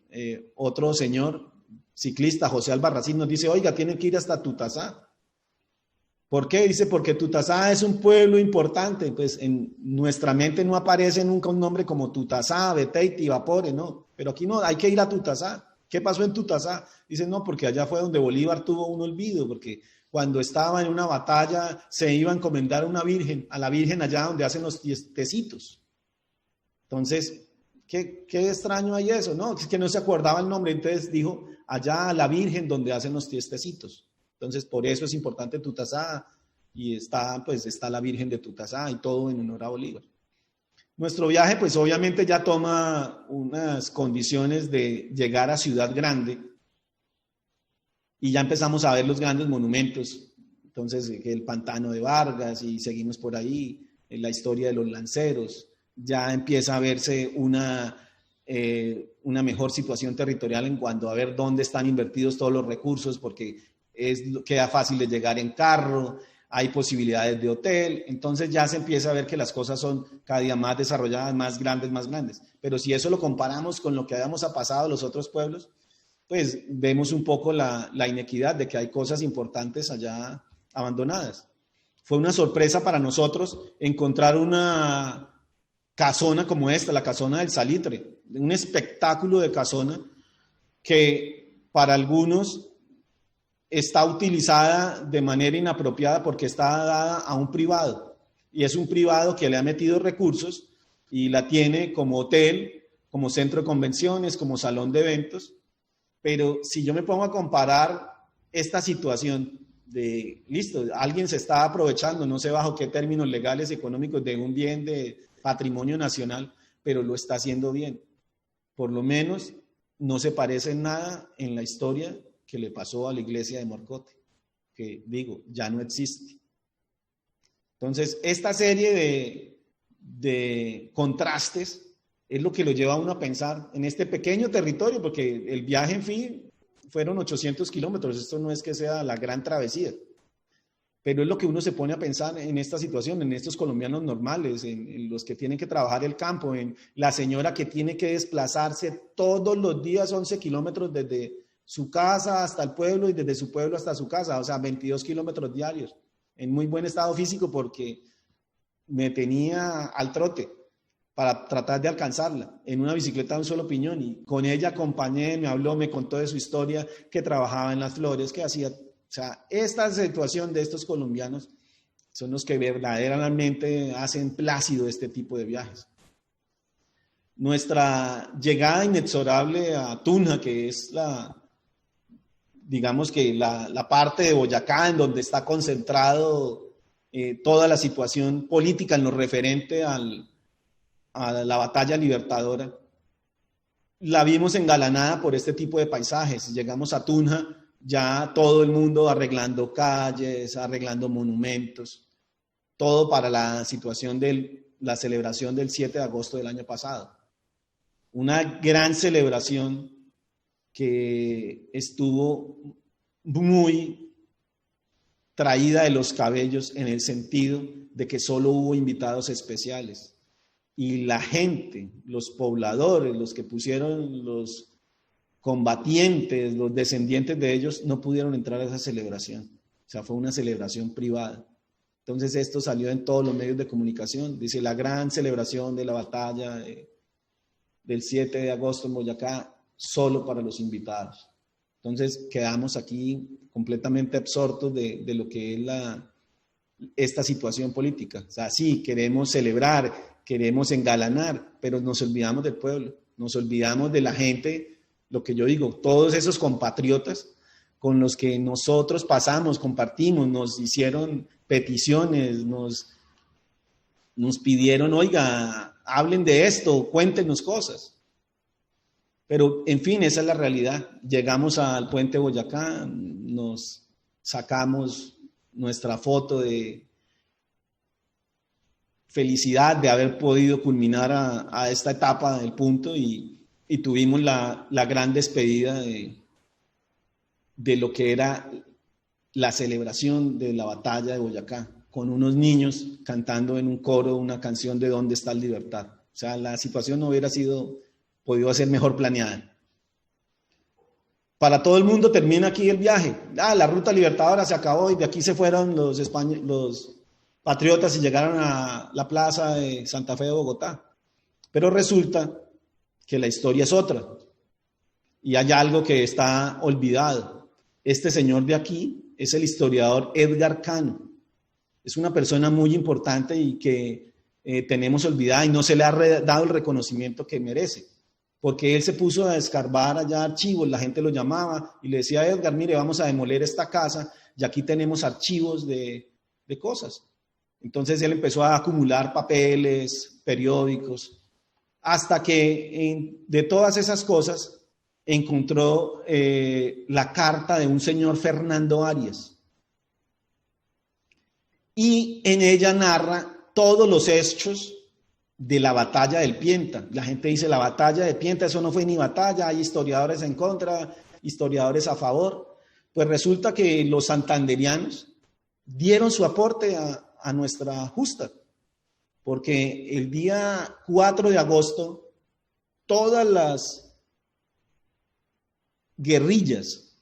otro señor ciclista, José Albarracín, nos dice, oiga, tienen que ir hasta Tutasá. ¿Por qué? Dice, porque Tutasá es un pueblo importante, pues en nuestra mente no aparece nunca un nombre como Tutasá, Beteiti, Vapore, no, pero aquí no, hay que ir a Tutasá. ¿Qué pasó en Tutasá? Dice, no, porque allá fue donde Bolívar tuvo un olvido, porque cuando estaba en una batalla se iba a encomendar a una virgen, a la virgen allá donde hacen los tecitos. Entonces, ¿qué extraño hay eso? No, es que no se acordaba el nombre, entonces dijo, allá a la virgen donde hacen los tecitos. Entonces, por eso es importante Tutasá y está la Virgen de Tutasá y todo en honor a Bolívar. Nuestro viaje, pues obviamente ya toma unas condiciones de llegar a Ciudad Grande y ya empezamos a ver los grandes monumentos. Entonces, el Pantano de Vargas y seguimos por ahí, la historia de los lanceros. Ya empieza a verse una mejor situación territorial en cuanto a ver dónde están invertidos todos los recursos, porque queda fácil de llegar en carro, hay posibilidades de hotel, entonces ya se empieza a ver que las cosas son cada día más desarrolladas, más grandes. Pero si eso lo comparamos con lo que habíamos pasado en los otros pueblos, pues vemos un poco la inequidad de que hay cosas importantes allá abandonadas. Fue una sorpresa para nosotros encontrar una casona como esta, la casona del Salitre, un espectáculo de casona que para algunos está utilizada de manera inapropiada porque está dada a un privado y es un privado que le ha metido recursos y la tiene como hotel, como centro de convenciones, como salón de eventos. Pero si yo me pongo a comparar esta situación de, listo, alguien se está aprovechando, no sé bajo qué términos legales y económicos, de un bien de patrimonio nacional, pero lo está haciendo bien. Por lo menos no se parece en nada en la historia que le pasó a la iglesia de Morcote, que digo, ya no existe. Entonces, esta serie de contrastes es lo que lo lleva a uno a pensar en este pequeño territorio, porque el viaje, en fin, fueron 800 kilómetros, esto no es que sea la gran travesía, pero es lo que uno se pone a pensar en esta situación, en estos colombianos normales, en los que tienen que trabajar el campo, en la señora que tiene que desplazarse todos los días 11 kilómetros desde su casa hasta el pueblo y desde su pueblo hasta su casa, o sea, 22 kilómetros diarios, en muy buen estado físico porque me tenía al trote para tratar de alcanzarla en una bicicleta de un solo piñón y con ella acompañé, me habló, me contó de su historia, que trabajaba en las flores, que hacía, o sea, esta situación de estos colombianos son los que verdaderamente hacen plácido este tipo de viajes. Nuestra llegada inexorable a Tunja, que es digamos que la parte de Boyacá en donde está concentrado toda la situación política en lo referente a la batalla libertadora, la vimos engalanada por este tipo de paisajes. Llegamos a Tunja, ya todo el mundo arreglando calles, arreglando monumentos, todo para la situación de la celebración del 7 de agosto del año pasado. Una gran celebración que estuvo muy traída de los cabellos en el sentido de que solo hubo invitados especiales y la gente, los pobladores, los que pusieron los combatientes, los descendientes de ellos, no pudieron entrar a esa celebración. O sea, fue una celebración privada. Entonces esto salió en todos los medios de comunicación. Dice, la gran celebración de la batalla del 7 de agosto en Boyacá, solo para los invitados. Entonces quedamos aquí completamente absortos de lo que es esta situación política. O sea, sí, queremos celebrar, queremos engalanar, pero nos olvidamos del pueblo, nos olvidamos de la gente, lo que yo digo, todos esos compatriotas con los que nosotros pasamos, compartimos, nos hicieron peticiones, nos pidieron, oiga, hablen de esto, cuéntenos cosas. Pero, en fin, esa es la realidad. Llegamos al puente Boyacá, nos sacamos nuestra foto de felicidad de haber podido culminar a esta etapa del punto y tuvimos la gran despedida de lo que era la celebración de la batalla de Boyacá, con unos niños cantando en un coro una canción de ¿Dónde está la libertad? O sea, la situación no hubiera podido ser mejor planeada. Para todo el mundo termina aquí el viaje. La ruta libertadora se acabó y de aquí se fueron los patriotas y llegaron a la plaza de Santa Fe de Bogotá. Pero resulta que la historia es otra y hay algo que está olvidado. Este señor de aquí es el historiador Edgar Cano. Es una persona muy importante y que tenemos olvidada y no se le ha dado el reconocimiento que merece. Porque él se puso a escarbar allá archivos, la gente lo llamaba y le decía a Edgar, mire, vamos a demoler esta casa y aquí tenemos archivos de cosas. Entonces él empezó a acumular papeles, periódicos, hasta que de todas esas cosas encontró la carta de un señor Fernando Arias. Y en ella narra todos los hechos de la batalla del Pienta. La gente dice, la batalla de Pienta, eso no fue ni batalla, hay historiadores en contra, historiadores a favor. Pues resulta que los santanderianos dieron su aporte a nuestra justa, porque el día 4 de agosto, todas las guerrillas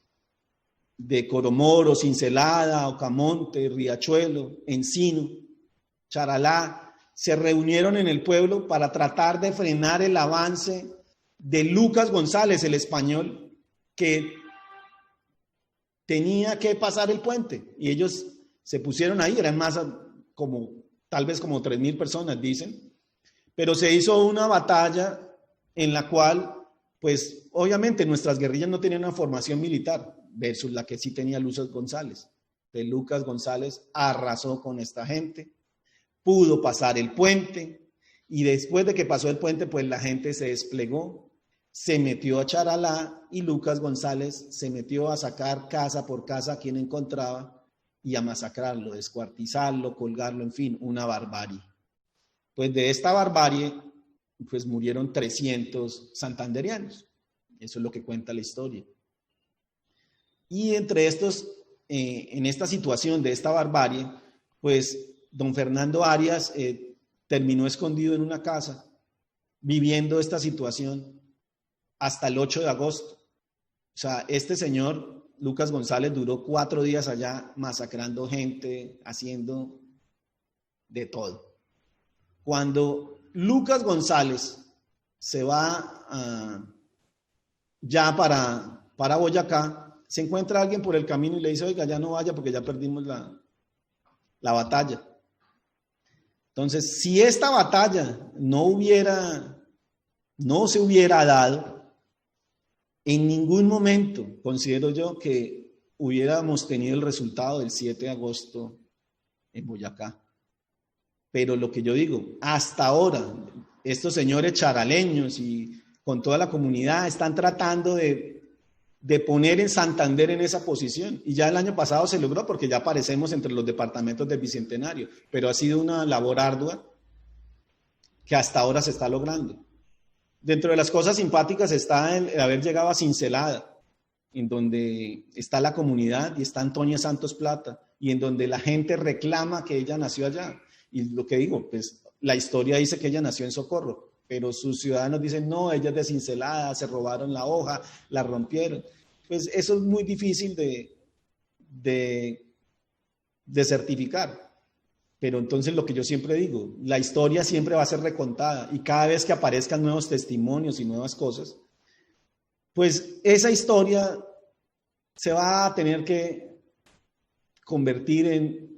de Coromoro, Cincelada, Ocamonte, Riachuelo, Encino, Charalá, se reunieron en el pueblo para tratar de frenar el avance de Lucas González, el español, que tenía que pasar el puente. Y ellos se pusieron ahí, eran más tal vez como 3.000 personas, dicen. Pero se hizo una batalla en la cual, pues, obviamente nuestras guerrillas no tenían una formación militar, versus la que sí tenía Lucas González. Entonces, Lucas González arrasó con esta gente, pudo pasar el puente y después de que pasó el puente, pues la gente se desplegó, se metió a Charalá y Lucas González se metió a sacar casa por casa a quien encontraba y a masacrarlo, descuartizarlo, colgarlo, en fin, una barbarie. Pues de esta barbarie, pues murieron 300 santanderianos. Eso es lo que cuenta la historia. Y entre estos, en esta situación de esta barbarie, pues don Fernando Arias terminó escondido en una casa, viviendo esta situación hasta el 8 de agosto. O sea, este señor, Lucas González, duró 4 días allá masacrando gente, haciendo de todo. Cuando Lucas González se va ya para Boyacá, se encuentra alguien por el camino y le dice, oiga, ya no vaya porque ya perdimos la batalla. Entonces, si esta batalla no se hubiera dado, en ningún momento considero yo que hubiéramos tenido el resultado del 7 de agosto en Boyacá. Pero lo que yo digo, hasta ahora, estos señores charaleños y con toda la comunidad están tratando de poner en Santander en esa posición. Y ya el año pasado se logró porque ya aparecemos entre los departamentos del Bicentenario, pero ha sido una labor ardua que hasta ahora se está logrando. Dentro de las cosas simpáticas está el haber llegado a Cincelada, en donde está la comunidad y está Antonia Santos Plata, y en donde la gente reclama que ella nació allá. Y lo que digo, pues la historia dice que ella nació en Socorro, pero sus ciudadanos dicen, no, ella es de Cincelada, se robaron la hoja, la rompieron. Pues eso es muy difícil de certificar. Pero entonces lo que yo siempre digo, la historia siempre va a ser recontada y cada vez que aparezcan nuevos testimonios y nuevas cosas, pues esa historia se va a tener que convertir en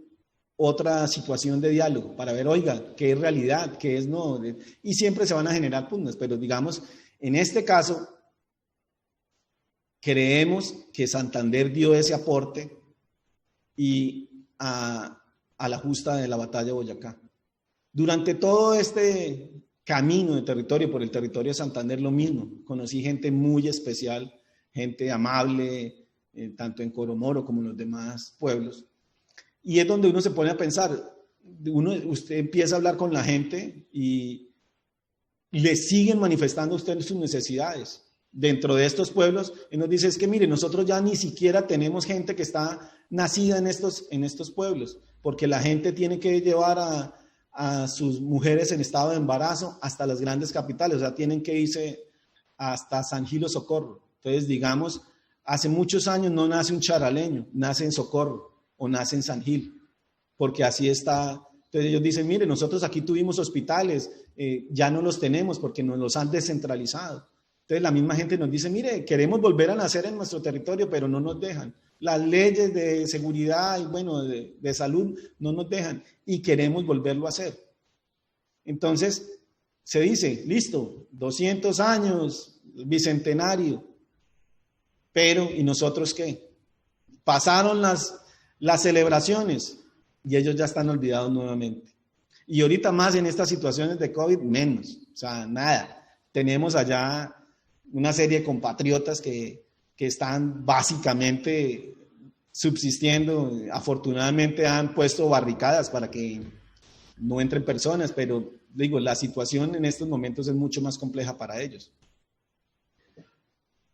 otra situación de diálogo para ver, oiga, qué es realidad, qué es no, y siempre se van a generar pugnas, pero digamos, en este caso, creemos que Santander dio ese aporte y a la justa de la batalla de Boyacá. Durante todo este camino de territorio, por el territorio de Santander, lo mismo, conocí gente muy especial, gente amable, tanto en Coromoro como en los demás pueblos. Y es donde uno se pone a pensar, usted empieza a hablar con la gente y le siguen manifestando a usted sus necesidades. Dentro de estos pueblos, él nos dice, es que mire, nosotros ya ni siquiera tenemos gente que está nacida en estos pueblos, porque la gente tiene que llevar a sus mujeres en estado de embarazo hasta las grandes capitales, o sea, tienen que irse hasta San Gil o Socorro. Entonces, digamos, hace muchos años no nace un charaleño, nace en Socorro o nace en San Gil, porque así está. Entonces ellos dicen, mire, nosotros aquí tuvimos hospitales, ya no los tenemos porque nos los han descentralizado. Entonces la misma gente nos dice, mire, queremos volver a nacer en nuestro territorio, pero no nos dejan. Las leyes de seguridad y bueno, de salud no nos dejan y queremos volverlo a hacer. Entonces se dice, listo, 200 años, bicentenario, pero ¿y nosotros qué? Pasaron las celebraciones y ellos ya están olvidados nuevamente. Y ahorita más en estas situaciones de COVID, menos, o sea, nada. Tenemos allá una serie de compatriotas que están básicamente subsistiendo. Afortunadamente han puesto barricadas para que no entren personas, pero digo, la situación en estos momentos es mucho más compleja para ellos.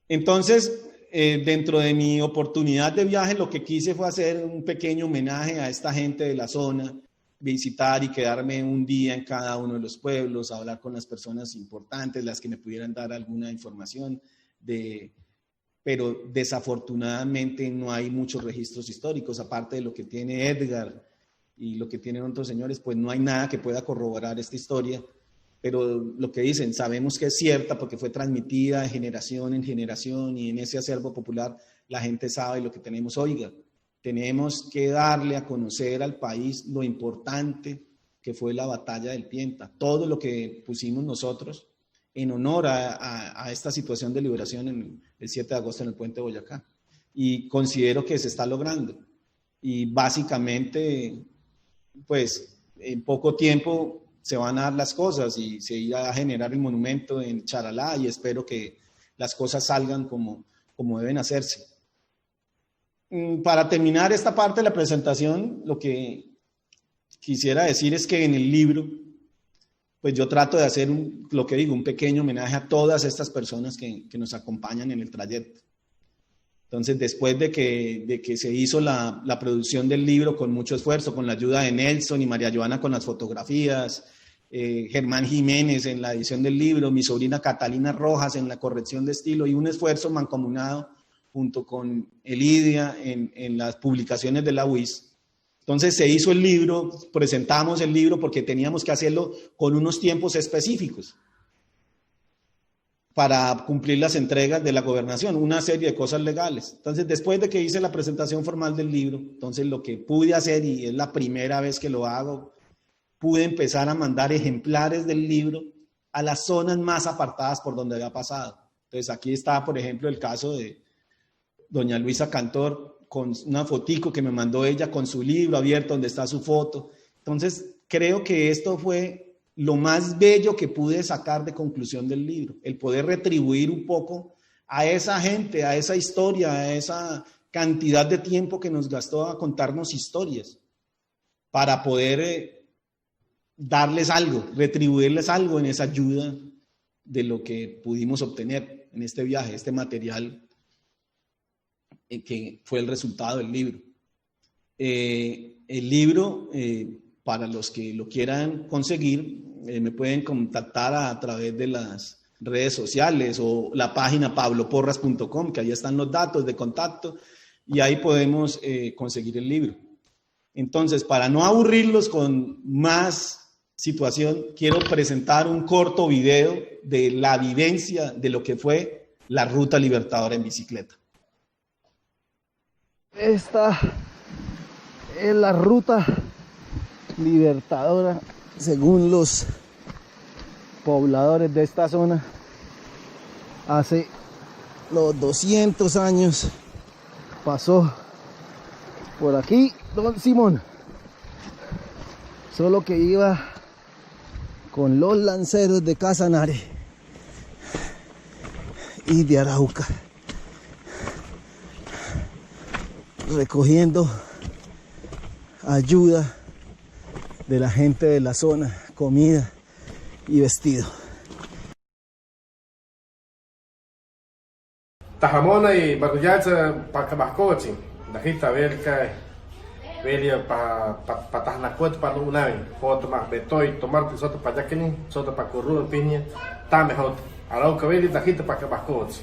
Entonces, dentro de mi oportunidad de viaje, lo que quise fue hacer un pequeño homenaje a esta gente de la zona, visitar y quedarme un día en cada uno de los pueblos, hablar con las personas importantes, las que me pudieran dar alguna información, pero desafortunadamente no hay muchos registros históricos, aparte de lo que tiene Edgar y lo que tienen otros señores, pues no hay nada que pueda corroborar esta historia, pero lo que dicen, sabemos que es cierta porque fue transmitida de generación en generación y en ese acervo popular la gente sabe lo que tenemos. Oiga, tenemos que darle a conocer al país lo importante que fue la batalla del Pienta, todo lo que pusimos nosotros en honor a esta situación de liberación el 7 de agosto en el puente de Boyacá. Y considero que se está logrando. Y básicamente, pues, en poco tiempo se van a dar las cosas y se irá a generar el monumento en Charalá y espero que las cosas salgan como deben hacerse. Para terminar esta parte de la presentación, lo que quisiera decir es que en el libro, pues yo trato de hacer un pequeño homenaje a todas estas personas que nos acompañan en el trayecto. Entonces, después de que se hizo la producción del libro con mucho esfuerzo, con la ayuda de Nelson y María Joana con las fotografías, Germán Jiménez en la edición del libro, mi sobrina Catalina Rojas en la corrección de estilo y un esfuerzo mancomunado junto con Elidia en las publicaciones de la UIS. Entonces se hizo el libro, presentamos el libro porque teníamos que hacerlo con unos tiempos específicos para cumplir las entregas de la gobernación, una serie de cosas legales. Entonces, después de que hice la presentación formal del libro, entonces lo que pude hacer, y es la primera vez que lo hago, pude empezar a mandar ejemplares del libro a las zonas más apartadas por donde había pasado. Entonces, aquí está, por ejemplo, el caso de doña Luisa Cantor, con una fotico que me mandó ella con su libro abierto donde está su foto. Entonces, creo que esto fue lo más bello que pude sacar de conclusión del libro, el poder retribuir un poco a esa gente, a esa historia, a esa cantidad de tiempo que nos gastó a contarnos historias, para poder darles algo, retribuirles algo en esa ayuda de lo que pudimos obtener en este viaje, este material que fue el resultado del libro. El libro, para los que lo quieran conseguir, me pueden contactar a través de las redes sociales o la página pabloporras.com, que ahí están los datos de contacto y ahí podemos conseguir el libro. Entonces, para no aburrirlos con más situación, quiero presentar un corto video de la vivencia de lo que fue la Ruta Libertadora en bicicleta. Esta es la Ruta Libertadora, según los pobladores de esta zona. Hace los 200 años pasó por aquí Don Simón, solo que iba con los lanceros de Casanare y de Arauca, recogiendo ayuda de la gente de la zona, comida y vestido. Tajamona y Barullanza para Cabascochi, la gente velia para Tajnacuet para Lunavi, foto más Betoy, tomar soto para Yaquini, soto para Curru, Piña, Tame Hot, Arauca Veli, la gente para Cabascochi.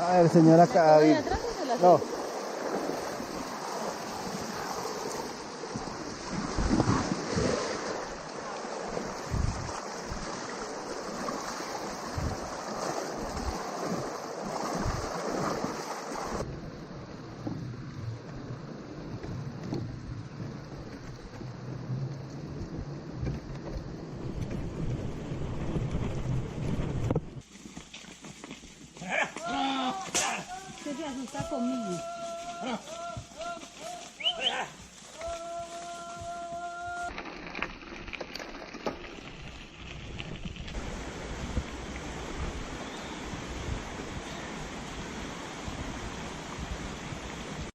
A ver, señora David. No. Usted se asusta conmigo.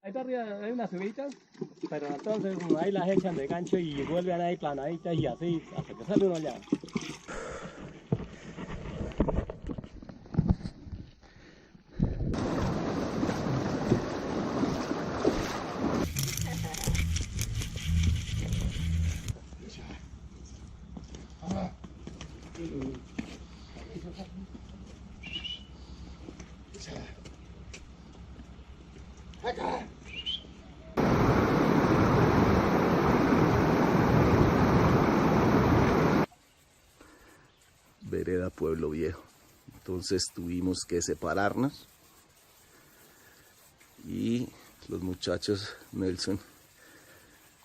Ahí arriba hay unas subidas, pero entonces ahí las echan de gancho y vuelven ahí planaditas y así hasta que sale uno allá. Vereda Pueblo Viejo. Entonces tuvimos que separarnos y los muchachos Nelson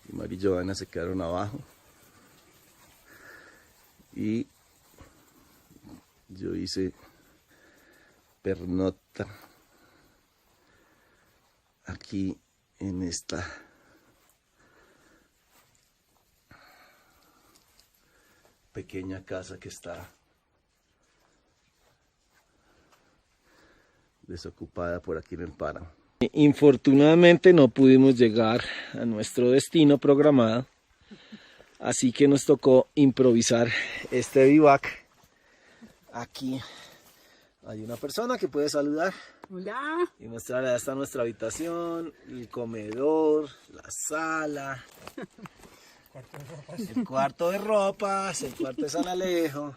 y Mari Joana se quedaron abajo y yo hice pernocta aquí en esta pequeña casa que está desocupada por aquí en el páramo. Infortunadamente no pudimos llegar a nuestro destino programado, Así que nos tocó improvisar este bivac. Aquí hay una persona que puede saludar. Hola. Y mostrar, allá está nuestra habitación, el comedor, la sala, el cuarto de ropas, el cuarto de San Alejo.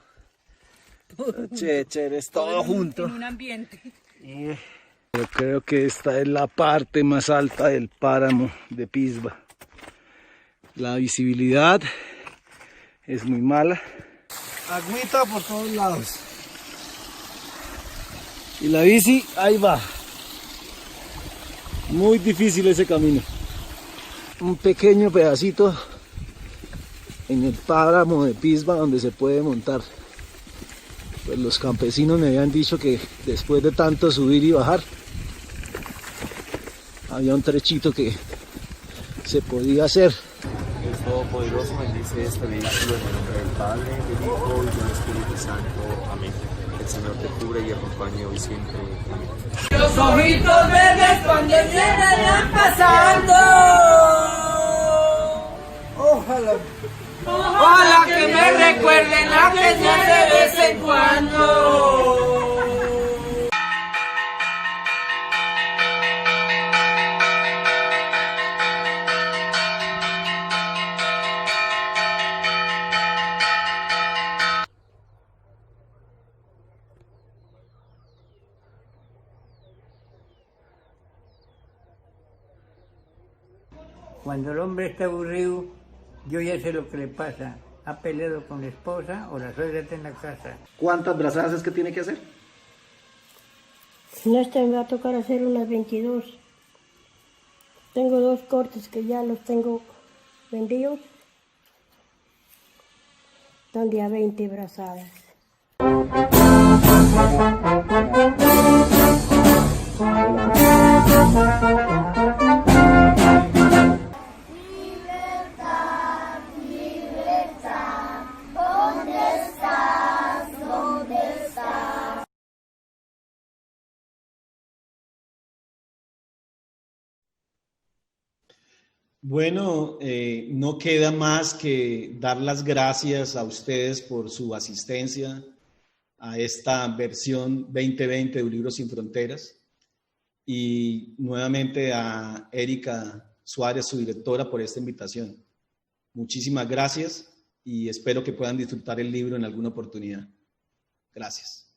Chécheres, todo junto. En un ambiente. Y yo creo que esta es la parte más alta del páramo de Pisba. La visibilidad es muy mala. Agüita por todos lados. Y la bici, ahí va. Muy difícil ese camino. Un pequeño pedacito en el páramo de Pisba donde se puede montar. Pues los campesinos me habían dicho que después de tanto subir y bajar, había un trechito que se podía hacer. Dios Todopoderoso bendice este vehículo en el nombre del Padre, del Hijo y del Espíritu Santo. Amén. El Señor te cubre y acompañe hoy siempre. Amén. Los ojitos verdes cuando vienen pasando. Ojalá que me recuerden a que sea de vez en cuando. Cuando el hombre está aburrido, yo ya sé lo que le pasa. Ha peleado con la esposa o la suegra está en la casa. ¿Cuántas brazadas es que tiene que hacer? No, me va a tocar hacer unas 22. Tengo 2 cortes que ya los tengo vendidos. Están de a 20 brazadas. Bueno, no queda más que dar las gracias a ustedes por su asistencia a esta versión 2020 de Un Libro Sin Fronteras y nuevamente a Erika Suárez, su directora, por esta invitación. Muchísimas gracias y espero que puedan disfrutar el libro en alguna oportunidad. Gracias.